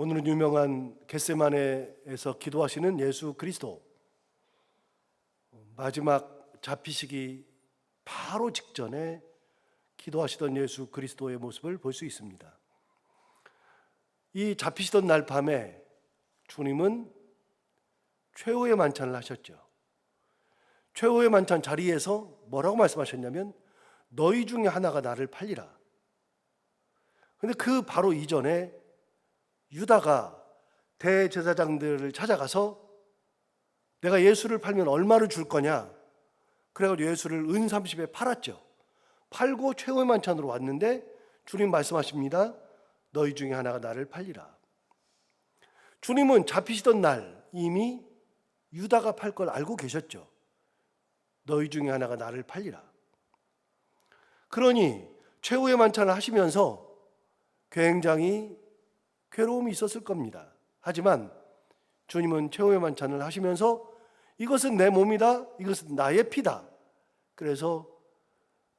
오늘은 유명한 겟세마네에서 기도하시는 예수 그리스도, 마지막 잡히시기 바로 직전에 기도하시던 예수 그리스도의 모습을 볼 수 있습니다. 이 잡히시던 날 밤에 주님은 최후의 만찬을 하셨죠. 최후의 만찬 자리에서 뭐라고 말씀하셨냐면 너희 중에 하나가 나를 팔리라. 근데 그 바로 이전에 유다가 대제사장들을 찾아가서 내가 예수를 팔면 얼마를 줄 거냐, 그래가지고 예수를 은 30에 팔았죠. 팔고 최후의 만찬으로 왔는데 주님 말씀하십니다. 너희 중에 하나가 나를 팔리라. 주님은 잡히시던 날 이미 유다가 팔 걸 알고 계셨죠. 너희 중에 하나가 나를 팔리라. 그러니 최후의 만찬을 하시면서 굉장히 괴로움이 있었을 겁니다. 하지만 주님은 최후의 만찬을 하시면서 이것은 내 몸이다, 이것은 나의 피다. 그래서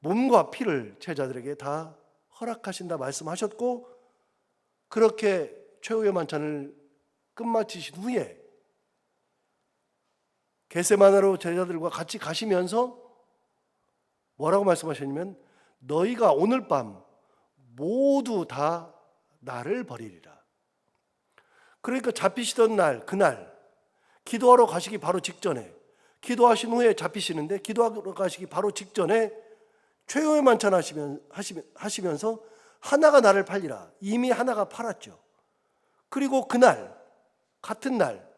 몸과 피를 제자들에게 다 허락하신다 말씀하셨고, 그렇게 최후의 만찬을 끝마치신 후에 겟세마네로 제자들과 같이 가시면서 뭐라고 말씀하셨냐면 너희가 오늘 밤 모두 다 나를 버리리라. 그러니까 잡히시던 날, 그날 기도하러 가시기 바로 직전에, 기도하신 후에 잡히시는데 기도하러 가시기 바로 직전에 최후의 만찬 하시면서 하나가 나를 팔리라. 이미 하나가 팔았죠. 그리고 그날 같은 날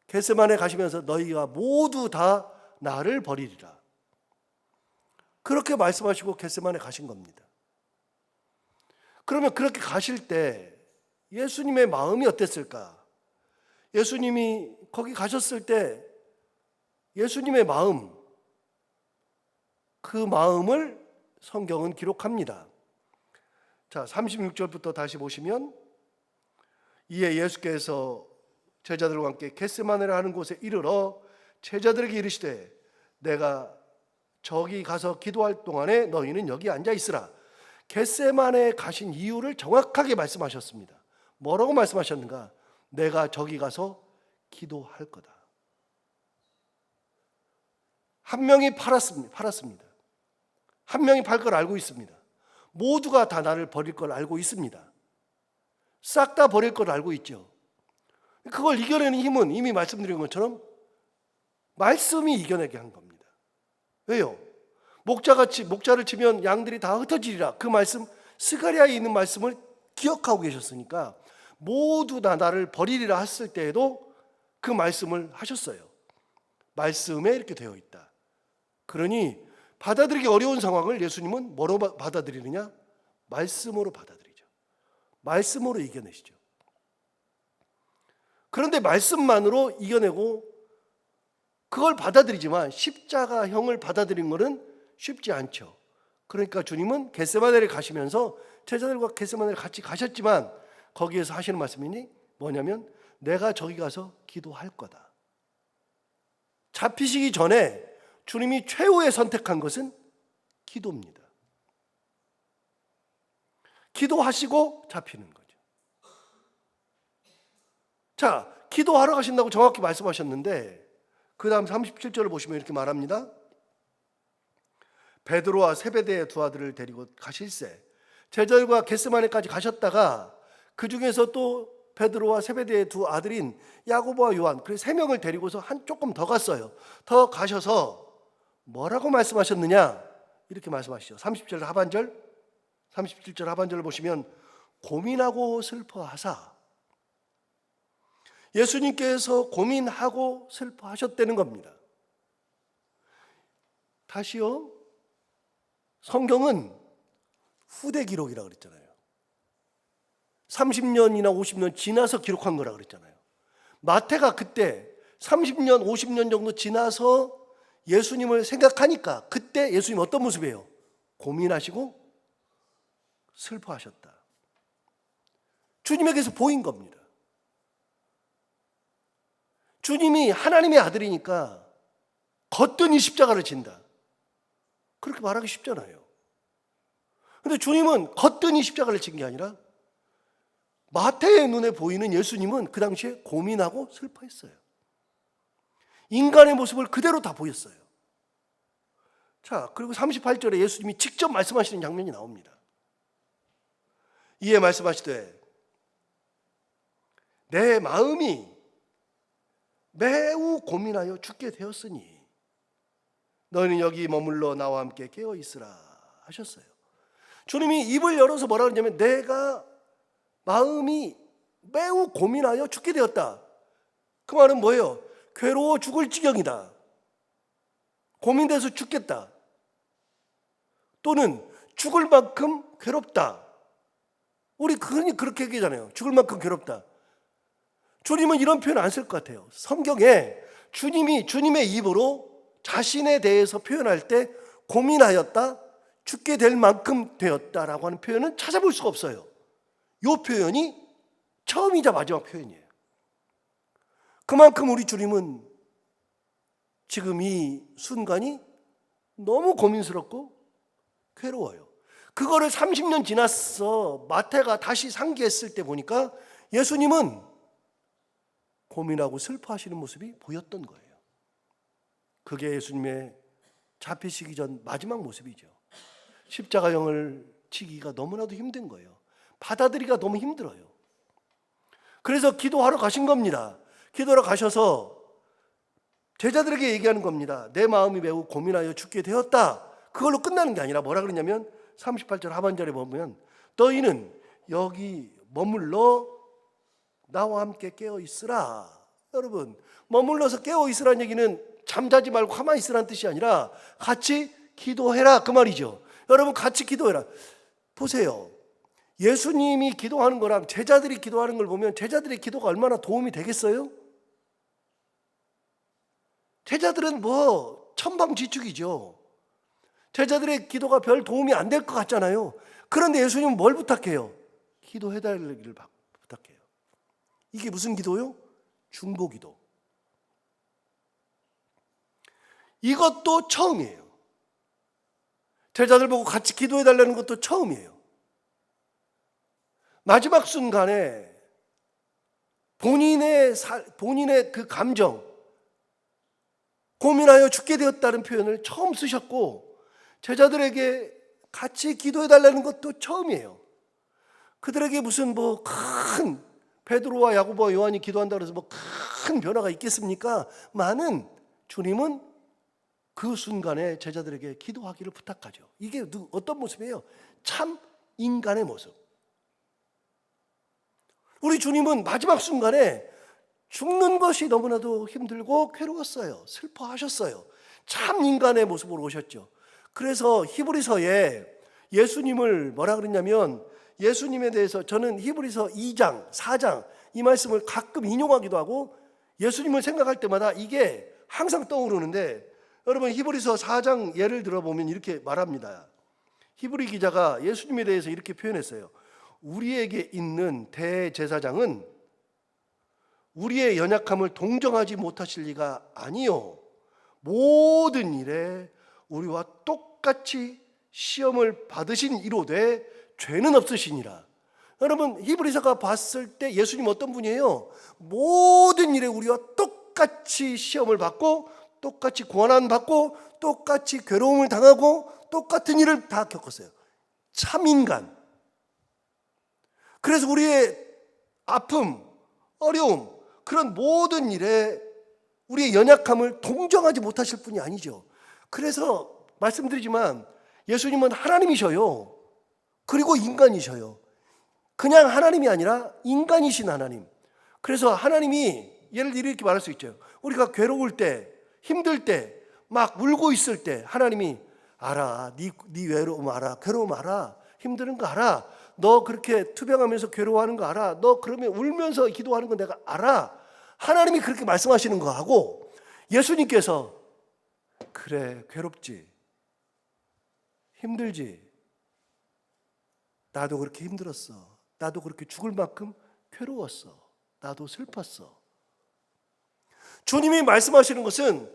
겟세마네 가시면서 너희가 모두 다 나를 버리리라. 그렇게 말씀하시고 겟세마네 가신 겁니다. 그러면 그렇게 가실 때 예수님의 마음이 어땠을까? 예수님이 거기 가셨을 때 예수님의 마음, 그 마음을 성경은 기록합니다. 자, 36절부터 다시 보시면 이에 예수께서 제자들과 함께 겟세마네라 하는 곳에 이르러 제자들에게 이르시되 내가 저기 가서 기도할 동안에 너희는 여기 앉아 있으라. 겟세마네에 가신 이유를 정확하게 말씀하셨습니다. 뭐라고 말씀하셨는가? 내가 저기 가서 기도할 거다. 한 명이 팔았습니다. 한 명이 팔 걸 알고 있습니다. 모두가 다 나를 버릴 걸 알고 있습니다. 싹 다 버릴 걸 알고 있죠. 그걸 이겨내는 힘은 이미 말씀드린 것처럼 말씀이 이겨내게 한 겁니다. 왜요? 목자를 치면 양들이 다 흩어지리라. 그 말씀, 스가랴에 있는 말씀을 기억하고 계셨으니까 모두 다 나를 버리리라 했을 때에도 그 말씀을 하셨어요. 말씀에 이렇게 되어 있다. 그러니 받아들이기 어려운 상황을 예수님은 뭐로 받아들이느냐? 말씀으로 받아들이죠. 말씀으로 이겨내시죠. 그런데 말씀만으로 이겨내고 그걸 받아들이지만 십자가형을 받아들인 것은 쉽지 않죠. 그러니까 주님은 겟세마네를 가시면서 제자들과 겟세마네를 같이 가셨지만 거기에서 하시는 말씀이 뭐냐면 내가 저기 가서 기도할 거다. 잡히시기 전에 주님이 최후에 선택한 것은 기도입니다. 기도하시고 잡히는 거죠. 자, 기도하러 가신다고 정확히 말씀하셨는데 그 다음 37절을 보시면 이렇게 말합니다. 베드로와 세베대의 두 아들을 데리고 가실새 제자들과 겟세마네까지 가셨다가 그 중에서 또 베드로와 세베대의 두 아들인 야고보와 요한, 그래서 세 명을 데리고서 조금 더 갔어요. 더 가셔서 뭐라고 말씀하셨느냐? 이렇게 말씀하시죠. 37절 하반절을 보시면 고민하고 슬퍼하사, 예수님께서 고민하고 슬퍼하셨다는 겁니다. 다시요, 성경은 후대 기록이라고 그랬잖아요. 30년이나 50년 지나서 기록한 거라고 그랬잖아요. 마태가 그때 30년, 50년 정도 지나서 예수님을 생각하니까 그때 예수님 어떤 모습이에요? 고민하시고 슬퍼하셨다. 주님에게서 보인 겁니다. 주님이 하나님의 아들이니까 거뜬히 십자가를 진다. 그렇게 말하기 쉽잖아요. 그런데 주님은 거뜬히 십자가를 진 게 아니라 마태의 눈에 보이는 예수님은 그 당시에 고민하고 슬퍼했어요. 인간의 모습을 그대로 다 보였어요. 자, 그리고 38절에 예수님이 직접 말씀하시는 장면이 나옵니다. 이에 말씀하시되 내 마음이 매우 고민하여 죽게 되었으니 너희는 여기 머물러 나와 함께 깨어 있으라 하셨어요. 주님이 입을 열어서 뭐라 그러냐면 내가 마음이 매우 고민하여 죽게 되었다. 그 말은 뭐예요? 괴로워 죽을 지경이다. 고민돼서 죽겠다. 또는 죽을 만큼 괴롭다. 우리 그렇게 얘기하잖아요. 죽을 만큼 괴롭다. 주님은 이런 표현 안 쓸 것 같아요. 성경에 주님이 주님의 입으로 자신에 대해서 표현할 때 고민하였다, 죽게 될 만큼 되었다라고 하는 표현은 찾아볼 수가 없어요. 이 표현이 처음이자 마지막 표현이에요. 그만큼 우리 주님은 지금 이 순간이 너무 고민스럽고 괴로워요. 그거를 30년 지났어 마태가 다시 상기했을 때 보니까 예수님은 고민하고 슬퍼하시는 모습이 보였던 거예요. 그게 예수님의 잡히시기 전 마지막 모습이죠. 십자가형을 치기가 너무나도 힘든 거예요. 받아들이기가 너무 힘들어요. 그래서 기도하러 가신 겁니다. 기도하러 가셔서 제자들에게 얘기하는 겁니다. 내 마음이 매우 고민하여 죽게 되었다. 그걸로 끝나는 게 아니라 뭐라 그러냐면 38절 하반절에 보면 너희는 여기 머물러 나와 함께 깨어 있으라. 여러분, 머물러서 깨어 있으라는 얘기는 잠자지 말고 가만히 있으라는 뜻이 아니라 같이 기도해라 그 말이죠. 여러분, 같이 기도해라. 보세요. 예수님이 기도하는 거랑 제자들이 기도하는 걸 보면 제자들의 기도가 얼마나 도움이 되겠어요? 제자들은 뭐 천방지축이죠. 제자들의 기도가 별 도움이 안 될 것 같잖아요. 그런데 예수님은 뭘 부탁해요? 기도해달라기를 부탁해요. 이게 무슨 기도요? 중보기도. 이것도 처음이에요. 제자들 보고 같이 기도해달라는 것도 처음이에요. 마지막 순간에 본인의 그 감정, 고민하여 죽게 되었다는 표현을 처음 쓰셨고 제자들에게 같이 기도해달라는 것도 처음이에요. 그들에게 무슨 뭐 큰 베드로와 야고보와 요한이 기도한다고 해서 뭐 큰 변화가 있겠습니까? 많은 주님은 그 순간에 제자들에게 기도하기를 부탁하죠. 이게 어떤 모습이에요? 참 인간의 모습. 우리 주님은 마지막 순간에 죽는 것이 너무나도 힘들고 괴로웠어요. 슬퍼하셨어요. 참 인간의 모습으로 오셨죠. 그래서 히브리서에 예수님을 뭐라 그랬냐면 예수님에 대해서 저는 히브리서 2장, 4장 이 말씀을 가끔 인용하기도 하고 예수님을 생각할 때마다 이게 항상 떠오르는데 여러분 히브리서 4장 예를 들어보면 이렇게 말합니다. 히브리 기자가 예수님에 대해서 이렇게 표현했어요. 우리에게 있는 대제사장은 우리의 연약함을 동정하지 못하실 리가 아니요 모든 일에 우리와 똑같이 시험을 받으신 이로되 죄는 없으시니라. 여러분 히브리서가 봤을 때 예수님 어떤 분이에요? 모든 일에 우리와 똑같이 시험을 받고 똑같이 고난받고 똑같이 괴로움을 당하고 똑같은 일을 다 겪었어요. 참 인간. 그래서 우리의 아픔, 어려움 그런 모든 일에 우리의 연약함을 동정하지 못하실 분이 아니죠. 그래서 말씀드리지만 예수님은 하나님이셔요. 그리고 인간이셔요. 그냥 하나님이 아니라 인간이신 하나님. 그래서 하나님이 예를 들어 이렇게 말할 수 있죠. 우리가 괴로울 때, 힘들 때, 막 울고 있을 때 하나님이 알아. 네 외로움 알아. 괴로움 알아. 힘드는 거 알아. 너 그렇게 투병하면서 괴로워하는 거 알아. 너 그러면 울면서 기도하는 거 내가 알아. 하나님이 그렇게 말씀하시는 거 하고 예수님께서 그래 괴롭지. 힘들지. 나도 그렇게 힘들었어. 나도 그렇게 죽을 만큼 괴로웠어. 나도 슬펐어. 주님이 말씀하시는 것은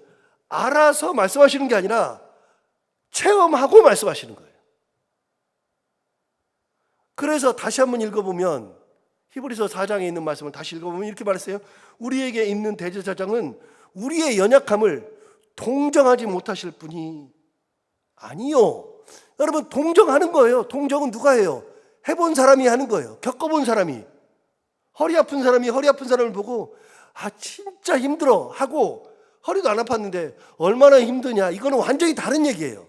알아서 말씀하시는 게 아니라 체험하고 말씀하시는 거예요. 그래서 다시 한번 읽어보면 히브리서 4장에 있는 말씀을 다시 읽어보면 이렇게 말했어요. 우리에게 있는 대제사장은 우리의 연약함을 동정하지 못하실 분이 아니요. 여러분, 동정하는 거예요. 동정은 누가 해요? 해본 사람이 하는 거예요. 겪어본 사람이. 허리 아픈 사람이 허리 아픈 사람을 보고 진짜 힘들어 하고, 허리도 안 아팠는데 얼마나 힘드냐, 이거는 완전히 다른 얘기예요.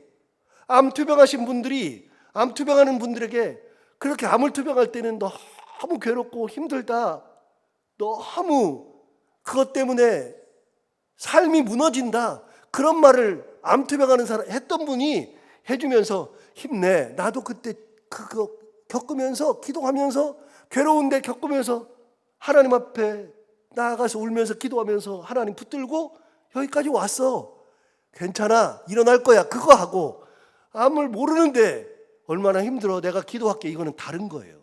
암 투병하신 분들이 암 투병하는 분들에게 그렇게 암을 투병할 때는 너무 괴롭고 힘들다, 너무 그것 때문에 삶이 무너진다, 그런 말을 암 투병하는 사람 했던 분이 해주면서 힘내, 나도 그때 그거 겪으면서 기도하면서 괴로운데 겪으면서 하나님 앞에 나아가서 울면서 기도하면서 하나님 붙들고 여기까지 왔어, 괜찮아, 일어날 거야, 그거 하고 암을 모르는데 얼마나 힘들어, 내가 기도할게, 이거는 다른 거예요.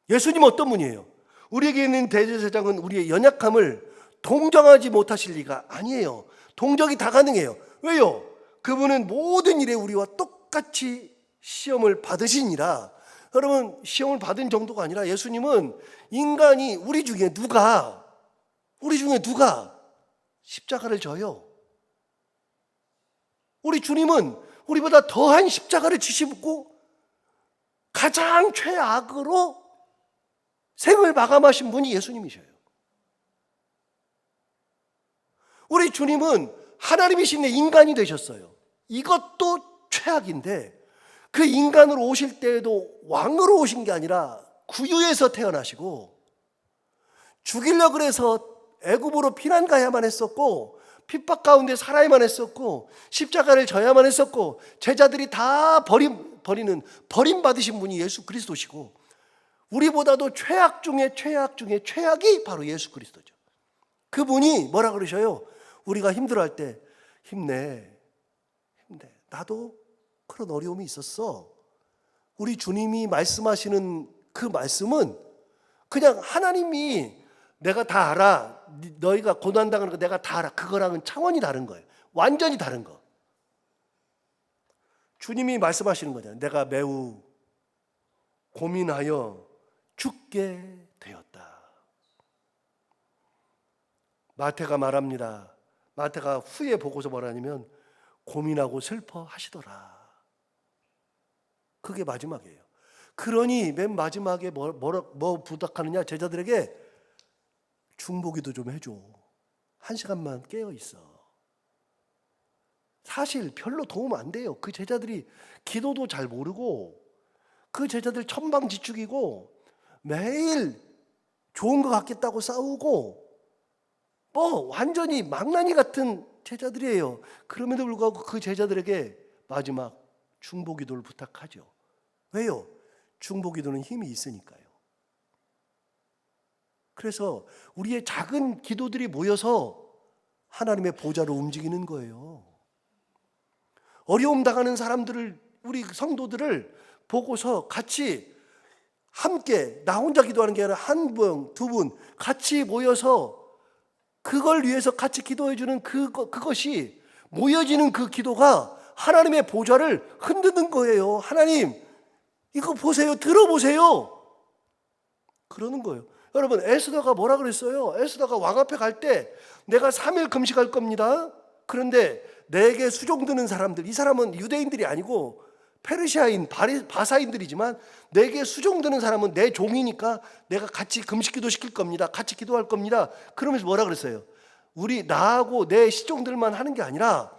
예수님은 어떤 분이에요? 우리에게 있는 대제사장은 우리의 연약함을 동정하지 못하실 리가 아니에요. 동정이 다 가능해요. 왜요? 그분은 모든 일에 우리와 똑같이 시험을 받으시니라. 여러분, 시험을 받은 정도가 아니라 예수님은 인간이 우리 중에 누가 십자가를 져요? 우리 주님은 우리보다 더한 십자가를 지시고 가장 최악으로 생을 마감하신 분이 예수님이셔요. 우리 주님은 하나님이신데 인간이 되셨어요. 이것도 최악인데, 그 인간으로 오실 때에도 왕으로 오신 게 아니라 구유에서 태어나시고, 죽이려고 그래서 애굽으로 피난 가야만 했었고, 핍박 가운데 살아야만 했었고, 십자가를 져야만 했었고, 제자들이 다 버림받으신 분이 예수 그리스도시고, 우리보다도 최악 중에 최악 중에 최악이 바로 예수 그리스도죠. 그분이 뭐라 그러셔요? 우리가 힘들어할 때 힘내, 나도 그런 어려움이 있었어. 우리 주님이 말씀하시는 그 말씀은 그냥 하나님이 내가 다 알아, 너희가 고난당하는 거 내가 다 알아, 그거랑은 차원이 다른 거예요. 완전히 다른 거. 주님이 말씀하시는 거잖아요. 내가 매우 고민하여 죽게 되었다. 마태가 말합니다. 마태가 후에 보고서 뭐라냐면 고민하고 슬퍼하시더라. 그게 마지막이에요. 그러니 맨 마지막에 뭐 부탁하느냐, 제자들에게 중보기도 좀 해줘. 1시간만 깨어 있어. 사실 별로 도움 안 돼요. 그 제자들이 기도도 잘 모르고, 그 제자들 천방지축이고, 매일 좋은 거 같겠다고 싸우고, 완전히 망나니 같은 제자들이에요. 그럼에도 불구하고 그 제자들에게 마지막 중보기도를 부탁하죠. 왜요? 중보기도는 힘이 있으니까요. 그래서 우리의 작은 기도들이 모여서 하나님의 보좌로 움직이는 거예요. 어려움 당하는 사람들을, 우리 성도들을 보고서 같이 함께, 나 혼자 기도하는 게 아니라 한 분, 두 분 같이 모여서 그걸 위해서 같이 기도해 주는 그것이 모여지는 그 기도가 하나님의 보좌를 흔드는 거예요. 하나님, 이거 보세요, 들어보세요, 그러는 거예요. 여러분, 에스더가 뭐라 그랬어요? 에스더가 왕 앞에 갈 때 내가 3일 금식할 겁니다. 그런데 내게 수종드는 사람들, 이 사람은 유대인들이 아니고 페르시아인, 바사인들이지만 내게 수종드는 사람은 내 종이니까 내가 같이 금식기도 시킬 겁니다. 같이 기도할 겁니다. 그러면서 뭐라 그랬어요? 나하고 내 시종들만 하는 게 아니라,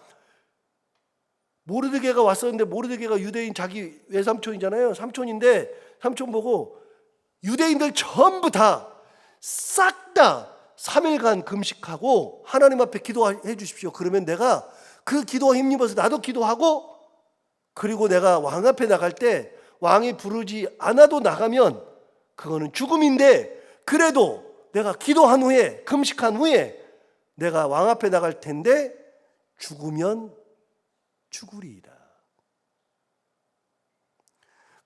모르드게가 왔었는데, 모르드게가 유대인 자기 외삼촌이잖아요. 삼촌인데, 삼촌 보고 유대인들 전부 다 싹 다 3일간 금식하고 하나님 앞에 기도해 주십시오. 그러면 내가 그 기도에 힘입어서 나도 기도하고, 그리고 내가 왕 앞에 나갈 때 왕이 부르지 않아도 나가면 그거는 죽음인데, 그래도 내가 기도한 후에, 금식한 후에 내가 왕 앞에 나갈 텐데 죽으면 죽으리이다.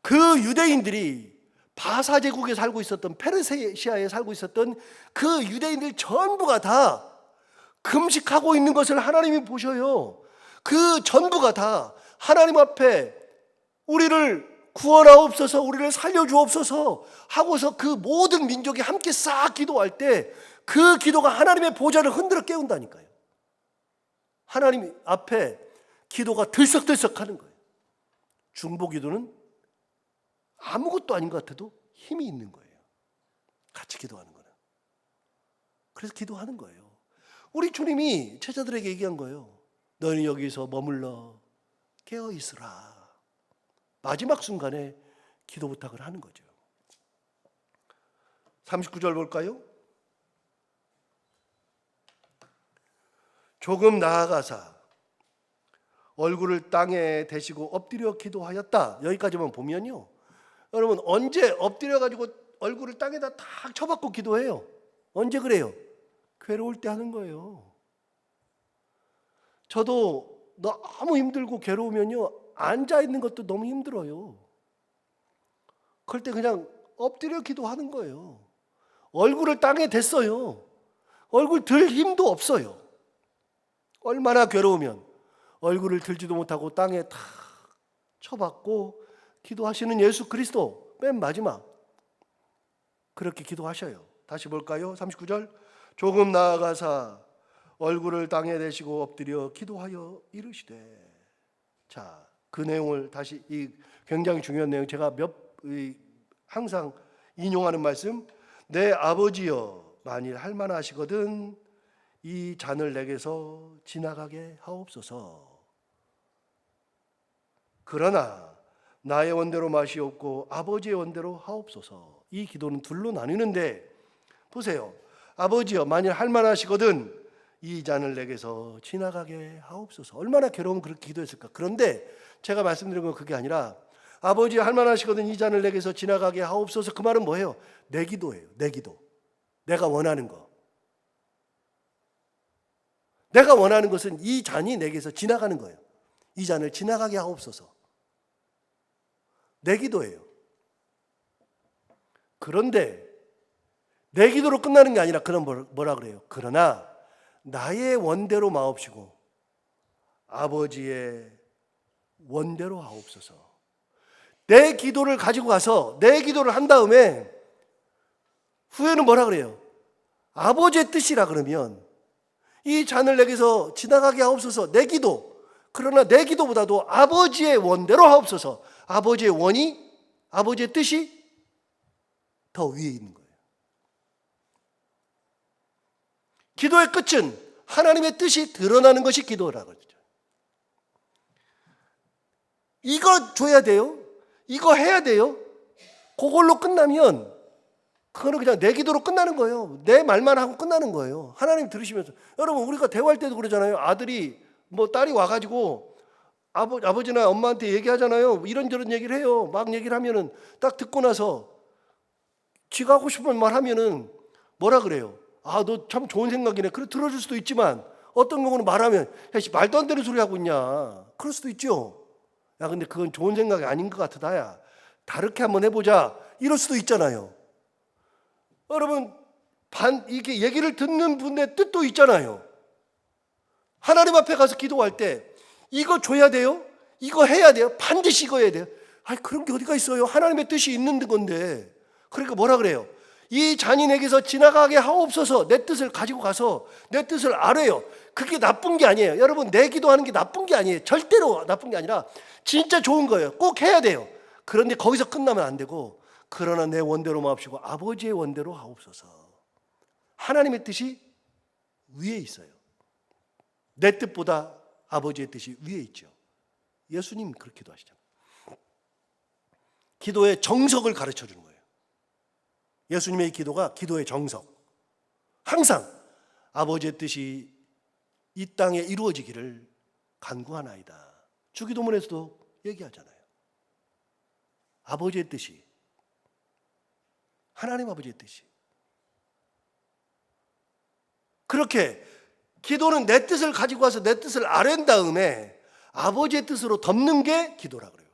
그 유대인들이 바사 제국에 살고 있었던, 페르시아에 살고 있었던 그 유대인들 전부가 다 금식하고 있는 것을 하나님이 보셔요. 그 전부가 다 하나님 앞에 우리를 구원하옵소서, 우리를 살려주옵소서 하고서 그 모든 민족이 함께 싹 기도할 때 그 기도가 하나님의 보좌를 흔들어 깨운다니까요. 하나님 앞에 기도가 들썩들썩하는 거예요. 중보 기도는 아무것도 아닌 것 같아도 힘이 있는 거예요. 같이 기도하는 거는. 그래서 기도하는 거예요. 우리 주님이 제자들에게 얘기한 거예요. 너는 여기서 머물러 깨어 있으라. 마지막 순간에 기도 부탁을 하는 거죠. 39절 볼까요? 조금 나아가사 얼굴을 땅에 대시고 엎드려 기도하였다. 여기까지만 보면요, 여러분 언제 엎드려 가지고 얼굴을 땅에다 탁 쳐박고 기도해요? 언제 그래요? 괴로울 때 하는 거예요. 저도 너무 힘들고 괴로우면요, 앉아 있는 것도 너무 힘들어요. 그럴 때 그냥 엎드려 기도하는 거예요. 얼굴을 땅에 댔어요. 얼굴 들 힘도 없어요. 얼마나 괴로우면 얼굴을 들지도 못하고 땅에 탁 쳐박고 기도하시는 예수 그리스도 맨 마지막 그렇게 기도하셔요. 다시 볼까요? 39절. 조금 나아가사 얼굴을 땅에 대시고 엎드려 기도하여 이르시되. 자, 그 내용을 다시, 이 굉장히 중요한 내용, 제가 항상 인용하는 말씀. 내 아버지여, 만일 할 만하시거든 이 잔을 내게서 지나가게 하옵소서. 그러나 나의 원대로 마시옵고 아버지의 원대로 하옵소서. 이 기도는 둘로 나뉘는데 보세요. 아버지여, 만일 할 만하시거든 이 잔을 내게서 지나가게 하옵소서. 얼마나 괴로운 그렇게 기도했을까. 그런데 제가 말씀드린 건 그게 아니라, 아버지 할 만하시거든 이 잔을 내게서 지나가게 하옵소서. 그 말은 뭐예요? 내 기도예요. 내 기도. 내가 원하는 거. 내가 원하는 것은 이 잔이 내게서 지나가는 거예요. 이 잔을 지나가게 하옵소서. 내 기도예요. 그런데 내 기도로 끝나는 게 아니라, 그럼 뭐라 그래요? 그러나 나의 원대로 마옵시고 아버지의 원대로 하옵소서. 내 기도를 가지고 가서 내 기도를 한 다음에 후에는 뭐라 그래요? 아버지의 뜻이라 그러면 이 잔을 내게서 지나가게 하옵소서. 내 기도. 그러나 내 기도보다도 아버지의 원대로 하옵소서. 아버지의 원이, 아버지의 뜻이 더 위에 있는 거예요. 기도의 끝은 하나님의 뜻이 드러나는 것이 기도라고 그러죠. 이거 줘야 돼요. 이거 해야 돼요. 그걸로 끝나면 그거는 그냥 내 기도로 끝나는 거예요. 내 말만 하고 끝나는 거예요. 하나님 들으시면서. 여러분, 우리가 대화할 때도 그러잖아요. 아들이 딸이 와가지고 아버지나 엄마한테 얘기하잖아요. 이런저런 얘기를 해요. 막 얘기를 하면은 딱 듣고 나서 지가 하고 싶은 말 하면은 뭐라 그래요? 아, 너 참 좋은 생각이네. 그래, 들어줄 수도 있지만 어떤 경우는 말하면, 야, 말도 안 되는 소리 하고 있냐. 그럴 수도 있죠. 야, 근데 그건 좋은 생각이 아닌 것 같아, 다야. 다르게 한번 해보자. 이럴 수도 있잖아요. 여러분, 이게 얘기를 듣는 분의 뜻도 있잖아요. 하나님 앞에 가서 기도할 때 이거 줘야 돼요? 이거 해야 돼요? 반드시 이거 해야 돼요? 아니, 그런 게 어디가 있어요? 하나님의 뜻이 있는 건데. 그러니까 뭐라 그래요? 이 잔이 내게서 지나가게 하옵소서. 내 뜻을 가지고 가서 내 뜻을 아뢰요. 그게 나쁜 게 아니에요. 여러분, 내 기도하는 게 나쁜 게 아니에요. 절대로 나쁜 게 아니라 진짜 좋은 거예요. 꼭 해야 돼요. 그런데 거기서 끝나면 안 되고, 그러나 내 원대로 마옵시고 아버지의 원대로 하옵소서. 하나님의 뜻이 위에 있어요. 내 뜻보다 아버지의 뜻이 위에 있죠. 예수님 그렇게 기도하시잖아요. 기도의 정석을 가르쳐 주는 거예요. 예수님의 기도가 기도의 정석. 항상 아버지의 뜻이 이 땅에 이루어지기를 간구하나이다. 주기도문에서도 얘기하잖아요. 아버지의 뜻이, 하나님 아버지의 뜻이. 그렇게 기도는 내 뜻을 가지고 와서 내 뜻을 아랜 다음에 아버지의 뜻으로 덮는 게 기도라 그래요.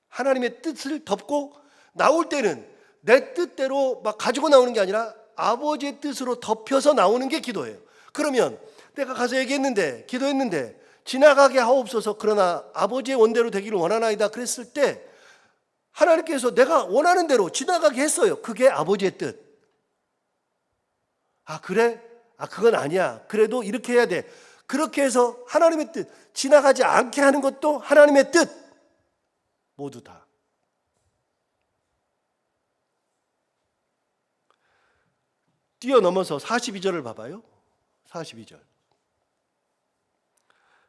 하나님의 뜻을 덮고 나올 때는 내 뜻대로 막 가지고 나오는 게 아니라 아버지의 뜻으로 덮여서 나오는 게 기도예요. 그러면 내가 가서 얘기했는데, 기도했는데 지나가게 하옵소서, 그러나 아버지의 원대로 되기를 원하나이다 그랬을 때 하나님께서 내가 원하는 대로 지나가게 했어요. 그게 아버지의 뜻. 아, 그래? 아, 그건 아니야. 그래도 이렇게 해야 돼. 그렇게 해서 하나님의 뜻, 지나가지 않게 하는 것도 하나님의 뜻. 모두 다. 뛰어넘어서 42절을 봐봐요. 42절.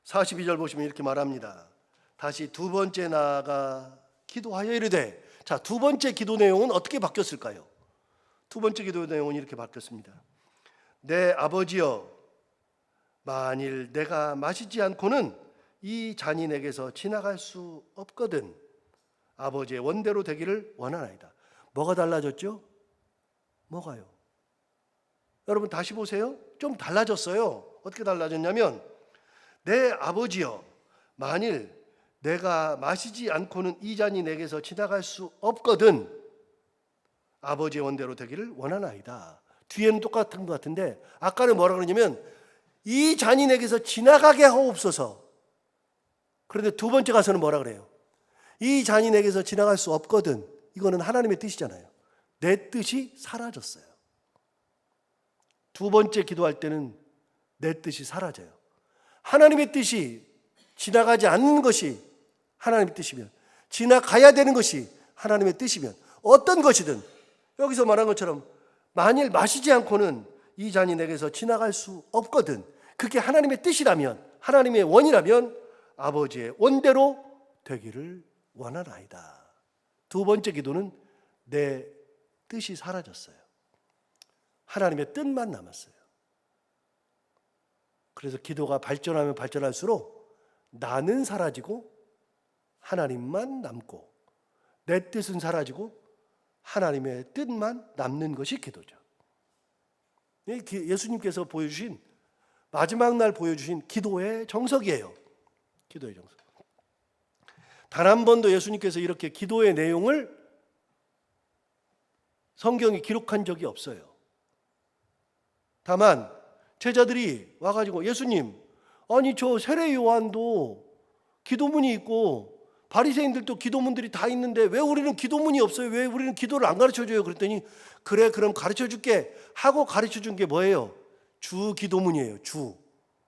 42절 보시면 이렇게 말합니다. 다시 두 번째 나아가 기도하여 이르되. 자, 두 번째 기도 내용은 어떻게 바뀌었을까요? 두 번째 기도 내용은 이렇게 바뀌었습니다. 내 아버지여, 만일 내가 마시지 않고는 이 잔이 내게서 지나갈 수 없거든 아버지의 원대로 되기를 원하나이다. 뭐가 달라졌죠? 뭐가요? 여러분 다시 보세요. 좀 달라졌어요. 어떻게 달라졌냐면, 내 아버지여, 만일 내가 마시지 않고는 이 잔이 내게서 지나갈 수 없거든 아버지의 원대로 되기를 원하나이다. 뒤에는 똑같은 것 같은데 아까는 뭐라 그러냐면 이 잔이 내게서 지나가게 하옵소서. 그런데 두 번째 가서는 뭐라 그래요? 이 잔이 내게서 지나갈 수 없거든. 이거는 하나님의 뜻이잖아요. 내 뜻이 사라졌어요. 두 번째 기도할 때는 내 뜻이 사라져요. 하나님의 뜻이 지나가지 않는 것이 하나님의 뜻이면, 지나가야 되는 것이 하나님의 뜻이면, 어떤 것이든 여기서 말한 것처럼 만일 마시지 않고는 이 잔이 내게서 지나갈 수 없거든, 그게 하나님의 뜻이라면, 하나님의 원이라면 아버지의 원대로 되기를 원하나이다. 두 번째 기도는 내 뜻이 사라졌어요. 하나님의 뜻만 남았어요. 그래서 기도가 발전하면 발전할수록 나는 사라지고 하나님만 남고, 내 뜻은 사라지고 하나님의 뜻만 남는 것이 기도죠. 예수님께서 보여주신, 마지막 날 보여주신 기도의 정석이에요. 기도의 정석. 단 한 번도 예수님께서 이렇게 기도의 내용을 성경에 기록한 적이 없어요. 다만 제자들이 와가지고, 예수님, 아니 저 세례 요한도 기도문이 있고 바리새인들도 기도문들이 다 있는데 왜 우리는 기도문이 없어요? 왜 우리는 기도를 안 가르쳐줘요? 그랬더니 그래, 그럼 가르쳐줄게 하고 가르쳐준 게 뭐예요? 주 기도문이에요.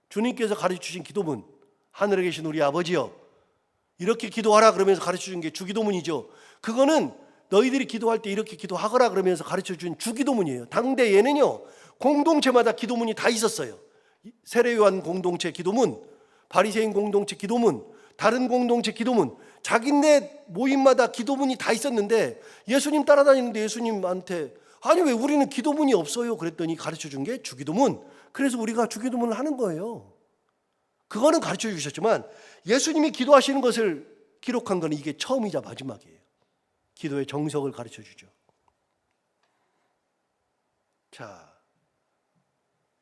주님께서 가르쳐주신 기도문. 하늘에 계신 우리 아버지여, 이렇게 기도하라 그러면서 가르쳐준 게 주 기도문이죠. 그거는 너희들이 기도할 때 이렇게 기도하거라 그러면서 가르쳐준 주 기도문이에요. 당대에는요, 공동체마다 기도문이 다 있었어요. 세례요한 공동체 기도문, 바리새인 공동체 기도문, 다른 공동체 기도문, 자기네 모임마다 기도문이 다 있었는데 예수님 따라다니는데 예수님한테 아니 왜 우리는 기도문이 없어요? 그랬더니 가르쳐준 게 주기도문. 그래서 우리가 주기도문을 하는 거예요. 그거는 가르쳐 주셨지만 예수님이 기도하시는 것을 기록한 거는 이게 처음이자 마지막이에요. 기도의 정석을 가르쳐 주죠. 자,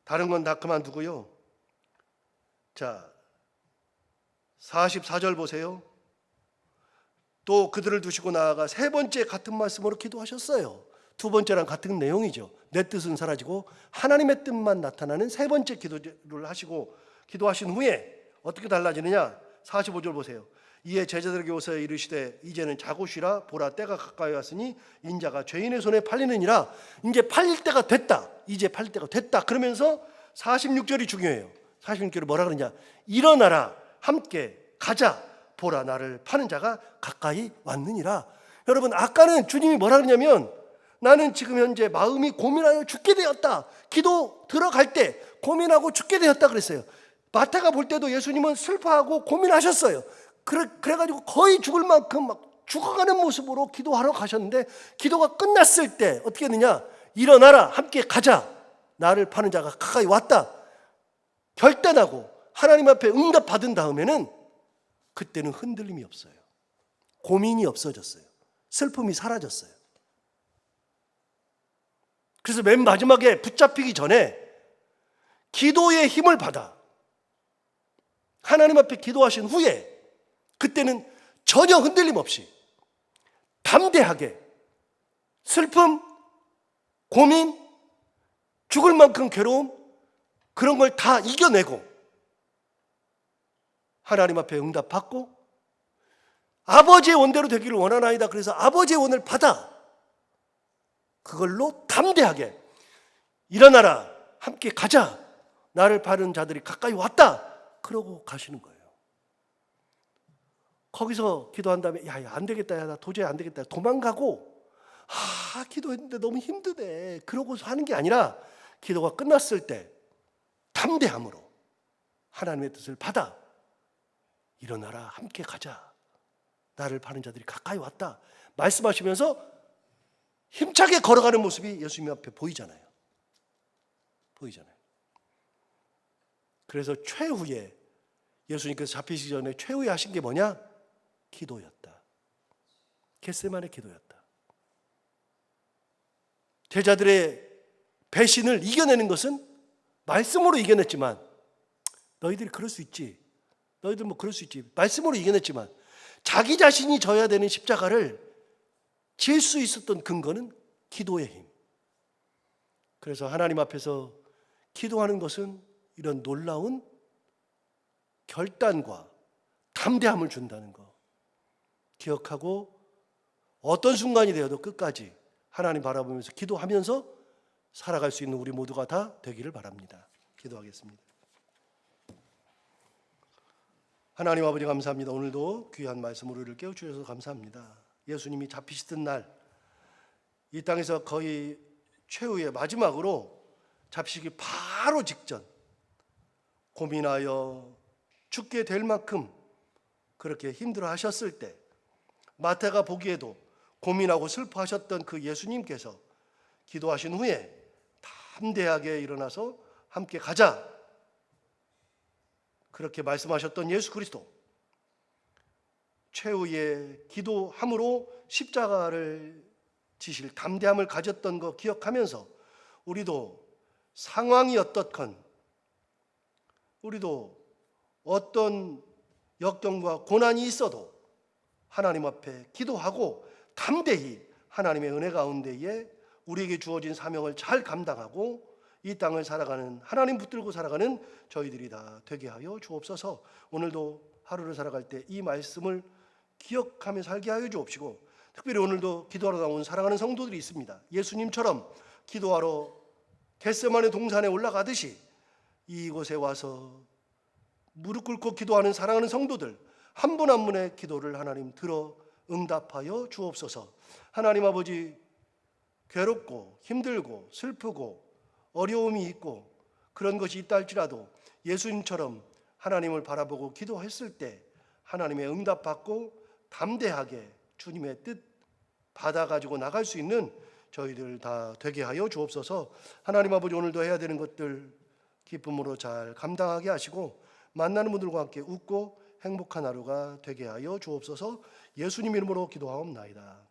다른 건 다 그만두고요. 자, 44절 보세요. 또 그들을 두시고 나아가 세 번째 같은 말씀으로 기도하셨어요. 두 번째랑 같은 내용이죠. 내 뜻은 사라지고 하나님의 뜻만 나타나는 세 번째 기도를 하시고, 기도하신 후에 어떻게 달라지느냐? 45절 보세요. 이에 제자들에게 오서 이르시되 이제는 자고 쉬라. 보라, 때가 가까이 왔으니 인자가 죄인의 손에 팔리느니라. 이제 팔릴 때가 됐다. 이제 팔릴 때가 됐다. 그러면서 46절이 중요해요. 46절이 뭐라 그러냐? 일어나라, 함께 가자. 보라, 나를 파는 자가 가까이 왔느니라. 여러분, 아까는 주님이 뭐라 그러냐면 나는 지금 현재 마음이 고민하여 죽게 되었다. 기도 들어갈 때 고민하고 죽게 되었다 그랬어요. 마태가 볼 때도 예수님은 슬퍼하고 고민하셨어요. 그래가지고 거의 죽을 만큼 막 죽어가는 모습으로 기도하러 가셨는데, 기도가 끝났을 때 어떻게 했느냐? 일어나라, 함께 가자. 나를 파는 자가 가까이 왔다. 결단하고 하나님 앞에 응답받은 다음에는 그때는 흔들림이 없어요. 고민이 없어졌어요. 슬픔이 사라졌어요. 그래서 맨 마지막에 붙잡히기 전에 기도의 힘을 받아 하나님 앞에 기도하신 후에 그때는 전혀 흔들림 없이 담대하게 슬픔, 고민, 죽을 만큼 괴로움, 그런 걸 다 이겨내고 하나님 앞에 응답받고 아버지의 원대로 되기를 원하나이다. 그래서 아버지의 원을 받아 그걸로 담대하게 일어나라, 함께 가자, 나를 바른 자들이 가까이 왔다, 그러고 가시는 거예요. 거기서 기도한 다음에 야 안 되겠다, 야 나 도저히 안 되겠다, 도망가고 기도했는데 너무 힘드네, 그러고서 하는 게 아니라 기도가 끝났을 때 담대함으로 하나님의 뜻을 받아 일어나라, 함께 가자, 나를 바른 자들이 가까이 왔다 말씀하시면서 힘차게 걸어가는 모습이 예수님 앞에 보이잖아요. 그래서 최후에 예수님께서 잡히시기 전에 최후에 하신 게 뭐냐? 기도였다. 겟세마네 기도였다. 제자들의 배신을 이겨내는 것은 말씀으로 이겨냈지만, 너희들이 그럴 수 있지, 너희들 뭐 그럴 수 있지, 말씀으로 이겨냈지만 자기 자신이 져야 되는 십자가를 질 수 있었던 근거는 기도의 힘. 그래서 하나님 앞에서 기도하는 것은 이런 놀라운 결단과 담대함을 준다는 거 기억하고, 어떤 순간이 되어도 끝까지 하나님 바라보면서 기도하면서 살아갈 수 있는 우리 모두가 다 되기를 바랍니다. 기도하겠습니다. 하나님 아버지 감사합니다. 오늘도 귀한 말씀으로 우리를 깨워주셔서 감사합니다. 예수님이 잡히시던 날 이 땅에서 거의 최후의 마지막으로 잡히시기 바로 직전 고민하여 죽게 될 만큼 그렇게 힘들어 하셨을 때 마태가 보기에도 고민하고 슬퍼하셨던 그 예수님께서 기도하신 후에 담대하게 일어나서 함께 가자 그렇게 말씀하셨던 예수 그리스도, 최후의 기도함으로 십자가를 지실 담대함을 가졌던 거 기억하면서 우리도 상황이 어떻건, 우리도 어떤 역경과 고난이 있어도 하나님 앞에 기도하고 담대히 하나님의 은혜 가운데에 우리에게 주어진 사명을 잘 감당하고 이 땅을 살아가는, 하나님 붙들고 살아가는 저희들이 다 되게 하여 주옵소서. 오늘도 하루를 살아갈 때 이 말씀을 기억하며 살게 하여 주옵시고, 특별히 오늘도 기도하러 나온 사랑하는 성도들이 있습니다. 예수님처럼 기도하러 겟세마네 동산에 올라가듯이 이곳에 와서 무릎 꿇고 기도하는 사랑하는 성도들 한 분 한 분의 기도를 하나님 들어 응답하여 주옵소서. 하나님 아버지, 괴롭고 힘들고 슬프고 어려움이 있고 그런 것이 있다 할지라도 예수님처럼 하나님을 바라보고 기도했을 때 하나님의 응답받고 담대하게 주님의 뜻 받아가지고 나갈 수 있는 저희들 다 되게 하여 주옵소서. 하나님 아버지, 오늘도 해야 되는 것들 기쁨으로 잘 감당하게 하시고 만나는 분들과 함께 웃고 행복한 하루가 되게 하여 주옵소서. 예수님 이름으로 기도하옵나이다.